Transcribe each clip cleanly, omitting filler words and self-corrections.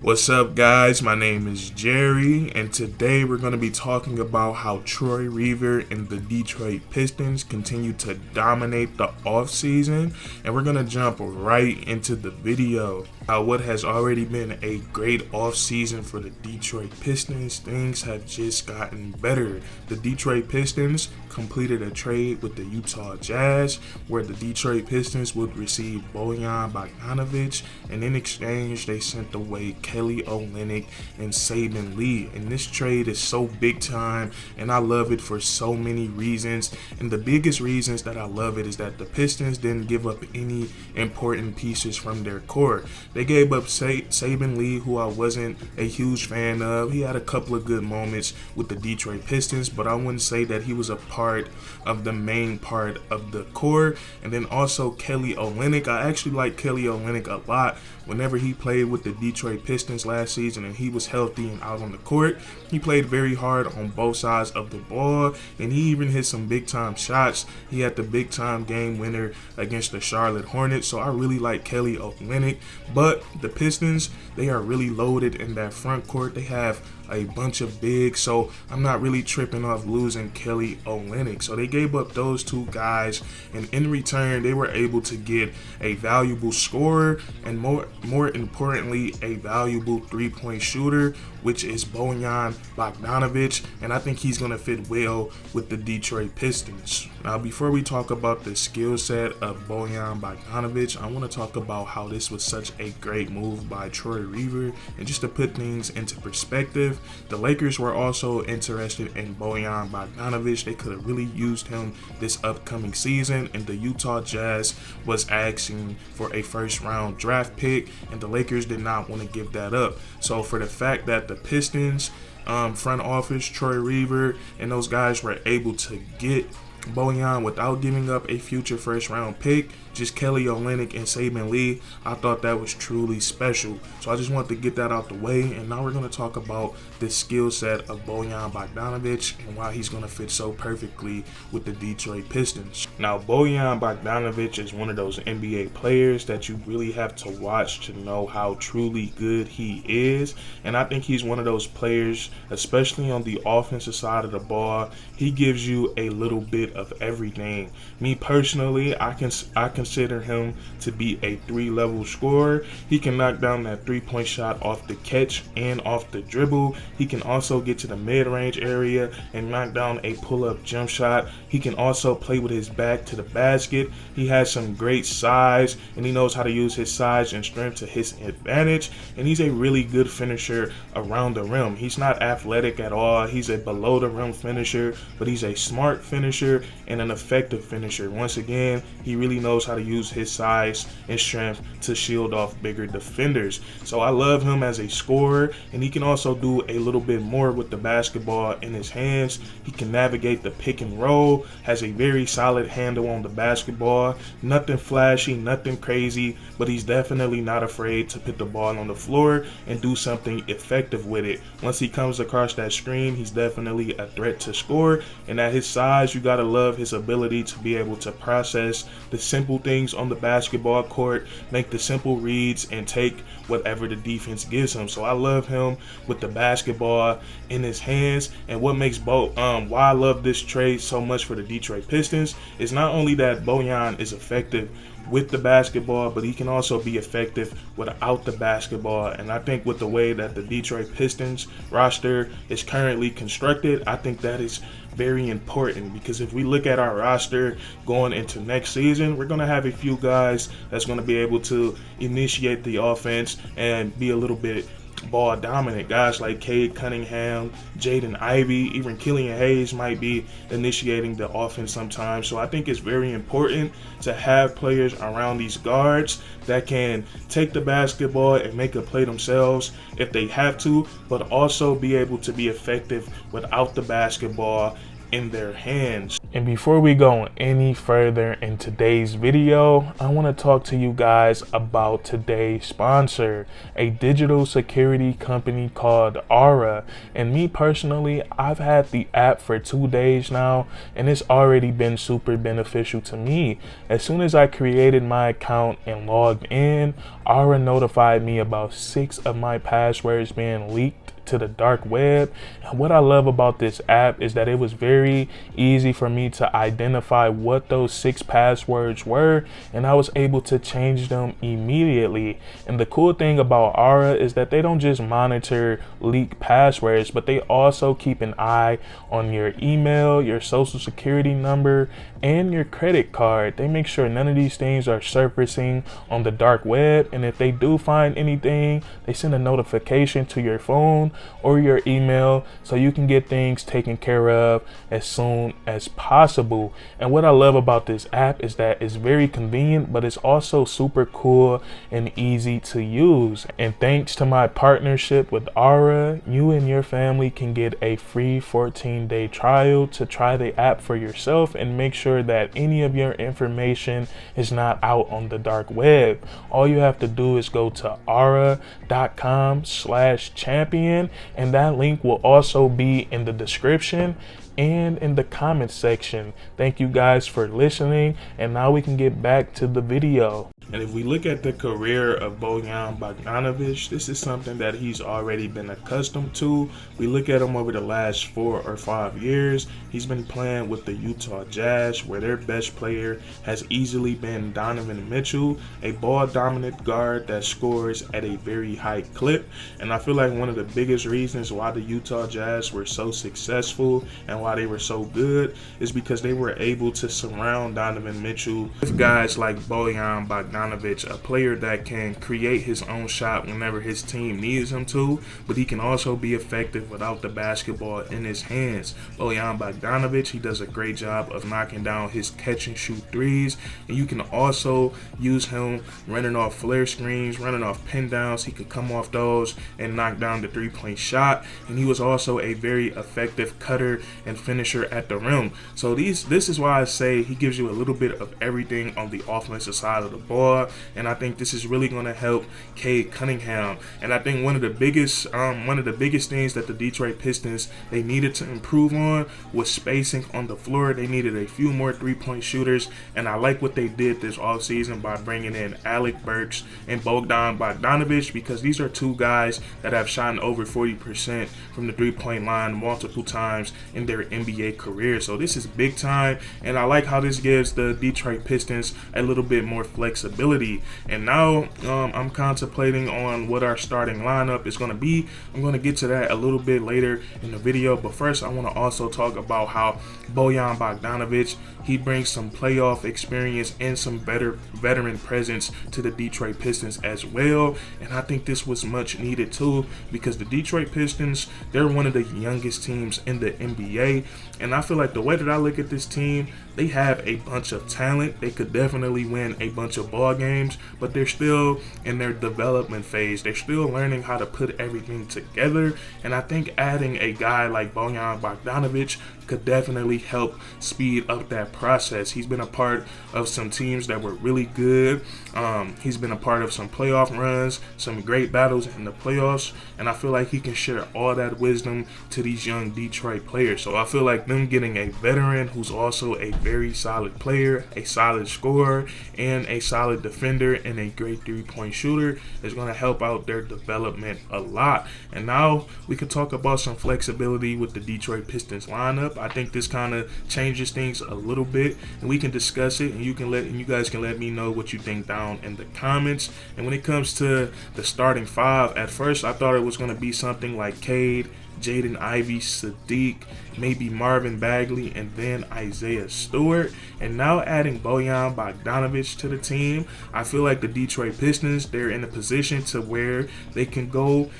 What's up, guys? My name is Jerry, and today we're going to be talking about how Troy Weaver and the Detroit Pistons continue to dominate the offseason, and we're going to jump right into the video. What has already been a great offseason for the Detroit Pistons, things have just gotten better. The Detroit Pistons completed a trade with the Utah Jazz, where the Detroit Pistons would receive Bogey, and in exchange they sent away Kelly Olynyk and Saben Lee. And this trade is so big time, and I love it for so many reasons. And the biggest reasons that I love it is that the Pistons didn't give up any important pieces from their core. They gave up Saben Lee, who I wasn't a huge fan of. He had a couple of good moments with the Detroit Pistons, but I wouldn't say that he was a part of the main part of the core. And then also Kelly Olynyk. I actually like Kelly Olynyk a lot. Whenever he played with the Detroit Pistons last season and he was healthy and out on the court, he played very hard on both sides of the ball, and he even hit some big time shots. He had the big time game winner against the Charlotte Hornets, so I really like Kelly Olynyk. But the Pistons, they are really loaded in that front court. They have a bunch of bigs, so I'm not really tripping off losing Kelly Olynyk. So they gave up those two guys, and in return they were able to get a valuable scorer and more importantly a valuable three-point shooter, which is Bojan Bogdanovic, and I think he's going to fit well with the Detroit Pistons. Now, before we talk about the skill set of Bojan Bogdanovic, I want to talk about how this was such a great move by Troy Weaver. And just to put things into perspective, the Lakers were also interested in Bojan Bogdanovic. They could have really used him this upcoming season, and the Utah Jazz was asking for a first-round draft pick, and the Lakers did not want to give that up. So for the fact that the Pistons front office, Troy Weaver, and those guys were able to get Bojan without giving up a future first-round pick, just Kelly Olynyk and Saben Lee, I thought that was truly special. So I just wanted to get that out the way, and now we're going to talk about the skill set of Bojan Bogdanovic and why he's going to fit so perfectly with the Detroit Pistons. Now, Bojan Bogdanovic is one of those NBA players that you really have to watch to know how truly good he is, and I think he's one of those players, especially on the offensive side of the ball, he gives you a little bit of everything. Me personally, I consider him to be a 3-level scorer. He can knock down that 3-point shot off the catch and off the dribble. He can also get to the mid-range area and knock down a pull-up jump shot. He can also play with his back to the basket. He has some great size, and he knows how to use his size and strength to his advantage, and he's a really good finisher around the rim. He's not athletic at all. He's a below the rim finisher, but he's a smart finisher and an effective finisher. Once again, he really knows how to use his size and strength to shield off bigger defenders. So I love him as a scorer, and he can also do a little bit more with the basketball in his hands. He can navigate the pick and roll, has a very solid handle on the basketball. Nothing flashy, nothing crazy, but he's definitely not afraid to put the ball on the floor and do something effective with it. Once he comes across that screen, he's definitely a threat to score, and at his size, you gotta love his ability to be able to process the simple things on the basketball court, make the simple reads, and take whatever the defense gives him. So I love him with the basketball in his hands. And what makes why I love this trade so much for the Detroit Pistons is not only that Bojan is effective with the basketball, but he can also be effective without the basketball. And I think with the way that the Detroit Pistons roster is currently constructed, I think that is very important, because if we look at our roster going into next season, we're going to have a few guys that's going to be able to initiate the offense and be a little bit ball dominant. Guys like Cade Cunningham, Jaden Ivey, even Killian Hayes might be initiating the offense sometimes. So I think it's very important to have players around these guards that can take the basketball and make a play themselves if they have to, but also be able to be effective without the basketball in their hands. And before we go any further in today's video, I want to talk to you guys about today's sponsor, a digital security company called Aura. And me personally, I've had the app for 2 days now, and it's already been super beneficial to me. As soon as I created my account and logged in, Aura notified me about 6 of my passwords being leaked to the dark web. And what I love about this app is that it was very easy for me to identify what those 6 passwords were, and I was able to change them immediately. And the cool thing about Aura is that they don't just monitor leaked passwords, but they also keep an eye on your email, your social security number, and your credit card. They make sure none of these things are surfacing on the dark web, and if they do find anything, they send a notification to your phone or your email so you can get things taken care of as soon as possible. And what I love about this app is that it's very convenient, but it's also super cool and easy to use. And thanks to my partnership with Aura, you and your family can get a free 14-day trial to try the app for yourself and make sure that any of your information is not out on the dark web. All you have to do is go to aura.com/champion, and that link will also be in the description and in the comment section. Thank you guys for listening, and now we can get back to the video. And if we look at the career of Bojan Bogdanovic, this is something that he's already been accustomed to. We look at him over the last 4 or 5 years. He's been playing with the Utah Jazz, where their best player has easily been Donovan Mitchell, a ball-dominant guard that scores at a very high clip. And I feel like one of the biggest reasons why the Utah Jazz were so successful and why they were so good is because they were able to surround Donovan Mitchell with guys like Bojan Bogdanovic, a player that can create his own shot whenever his team needs him to, but he can also be effective without the basketball in his hands. Bojan Bogdanovic, he does a great job of knocking down his catch and shoot threes, and you can also use him running off flare screens, running off pin downs. He could come off those and knock down the 3-point shot, and he was also a very effective cutter and finisher at the rim. So this is why I say he gives you a little bit of everything on the offensive side of the ball, and I think this is really going to help Cade Cunningham. And I think one of the biggest things that the Detroit Pistons they needed to improve on was spacing on the floor. They needed a few more 3-point shooters, and I like what they did this offseason by bringing in Alec Burks and Bogdan Bogdanovic, because these are 2 guys that have shot over 40% from the 3-point line multiple times in their NBA career. So this is big time, and I like how this gives the Detroit Pistons a little bit more flexibility. And now I'm contemplating on what our starting lineup is going to be. I'm going to get to that a little bit later in the video, but first I want to also talk about how Bojan Bogdanovic, he brings some playoff experience and some veteran presence to the Detroit Pistons as well. And I think this was much needed too, because the Detroit Pistons, they're one of the youngest teams in the NBA. And I feel like the way that I look at this team, they have a bunch of talent. They could definitely win a bunch of ball games, but they're still in their development phase. They're still learning how to put everything together. And I think adding a guy like Bojan Bogdanovic could definitely help speed up that process. He's been a part of some teams that were really good. He's been a part of some playoff runs, some great battles in the playoffs, and I feel like he can share all that wisdom to these young Detroit players. So I feel like them getting a veteran who's also a very solid player, a solid scorer, and a solid defender, and a great 3-point shooter is going to help out their development a lot. And now we can talk about some flexibility with the Detroit Pistons lineup. I think this kind of changes things a little bit, and we can discuss it, and you guys can let me know what you think down in the comments. And when it comes to the starting 5, at first I thought it was going to be something like Cade, Jaden Ivey, Sadiq, maybe Marvin Bagley, and then Isaiah Stewart. And now adding Bojan Bogdanovic to the team, I feel like the Detroit Pistons, they're in a position to where they can go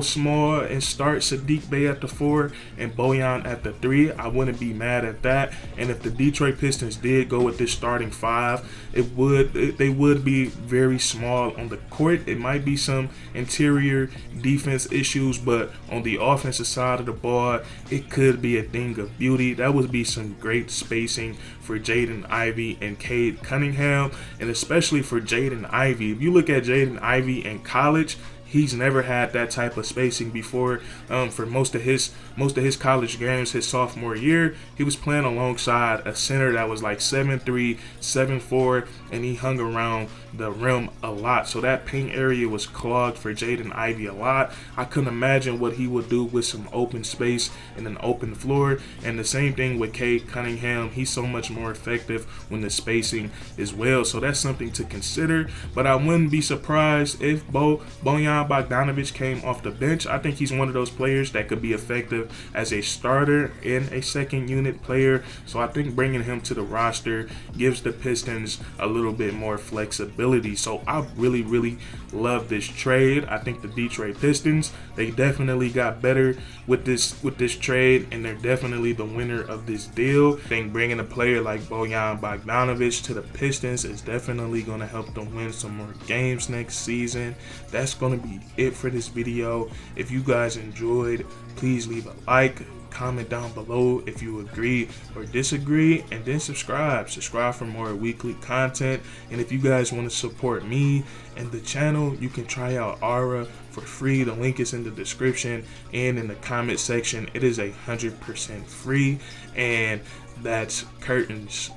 small and start Sadiq Bey at the 4 and Bojan at the 3. I wouldn't be mad at that. And if the Detroit Pistons did go with this starting 5, they would be very small on the court. It might be some interior defense issues, but on the offensive side of the ball, it could be a thing of beauty. That would be some great spacing for Jaden Ivey and Cade Cunningham, and especially for Jaden Ivey. If you look at Jaden Ivey in college, he's never had that type of spacing before. For most of his college games, his sophomore year, he was playing alongside a center that was like 7'3", 7'4", and he hung around the rim a lot. So that paint area was clogged for Jaden Ivey a lot. I couldn't imagine what he would do with some open space and an open floor. And the same thing with Cade Cunningham. He's so much more effective when the spacing is well. So that's something to consider. But I wouldn't be surprised if Bojan Bogdanovic came off the bench. I think he's one of those players that could be effective as a starter and a second unit player. So I think bringing him to the roster gives the Pistons a little bit more flexibility. So I really love this trade. I think the Detroit Pistons, they definitely got better with this trade, and they're definitely the winner of this deal. I think bringing a player like Bojan Bogdanovic to the Pistons is definitely going to help them win some more games next season. That's going to be it for this video. If you guys enjoyed, please leave a like, comment down below if you agree or disagree, and then subscribe for more weekly content. And if you guys want to support me and the channel, you can try out Aura for free. The link is in the description and in the comment section. It is 100% free, and that's curtains.